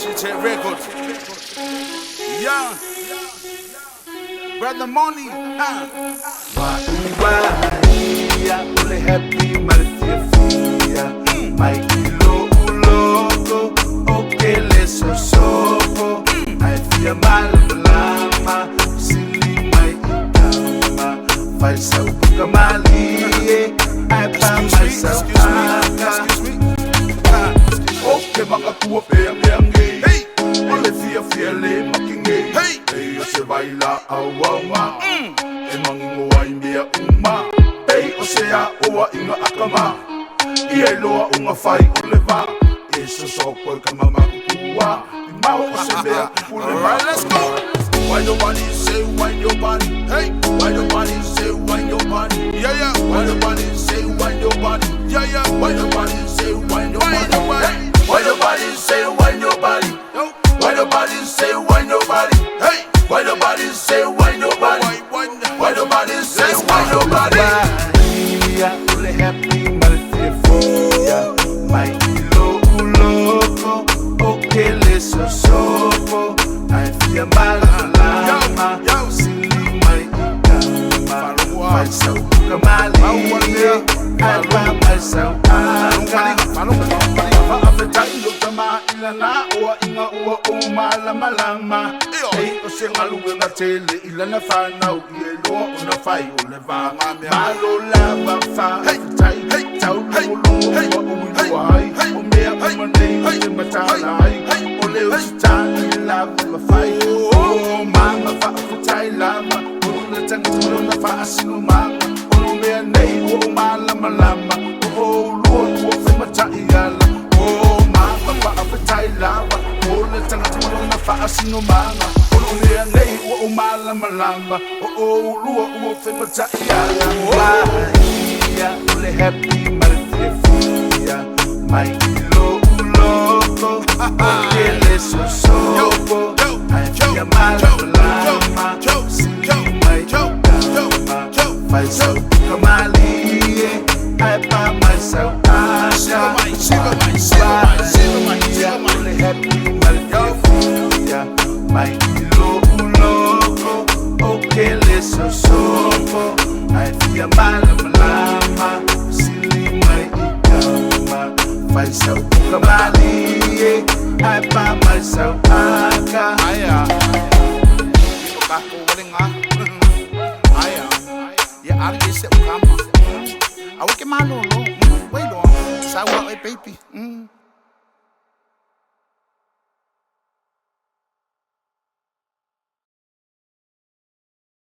TJ Records. Yeah. Brother Money. Fa'ipaua ole happy ma le fiafia. Mai ilo uloko o ke le sosoko. Ai fia malama sili mai ikama. Fai sau buka mali ai pa mai sau Excuse me. okay makakua peange. Hey. Ole fiafia le makinge. Hey. Hey o se baila awama. E mangingo ai mea uma. Hey o se a oa inga akama. Ia loa unga fai o le va. E so soko i ka mama kukua. I mau o se mea kukule va. Alright, let's go. Why nobody say why your body? Hey. Why nobody say why your body? Yeah, yeah. Why nobody say why your body? Yeah, yeah. Why nobody say why your Why body? nobody? Hey. Why nobody say why your body? Yo. Why nobody say why nobody? Hey. Why nobody say why nobody? Why nobody say why nobody? Ole happy ma le fiafia. Mai ilo uloko o ke le sosoko. Ai fia malama sili mai ikama. Fai sau buka mali ai pa mai sau aka. Fa'afetai lo tama ilana ua inga ua o malama. Ei o se ngaluga nga tele ilana whanau i e loa o na whai o le wā. Malo lava wha'afetai tau longo ua o ilua hai. O mea umanei o te matala hai. O leo sitani lava mawhai. O mama wha'afetai lava. O na tangata o na wha'asino mama. O no mea nei o malama. O lua ua whaimatai ala. O mama wha'afetai lava. O na tangata o na wha'asino mama. O mea nei o malama. O lua ua whaimatai ala. Fa'ipaua ole happy ma le fiafia. Mai ilo uloko o ke le sosoko. Ai fia malama sili mai ikama. Fai sau buka mali ai pa mai sau aka. Fa'ipaua ole happy ma le fiafia. Mai ilo uloko o ke le sosoko. Ai fia malama sili mai ikama. Fai sau buka mali ai pa mai sau aka. Aya. Kako walinga. Aya. Ya ari se ukama. Awike malolo. Wait lo. Sawa e baby.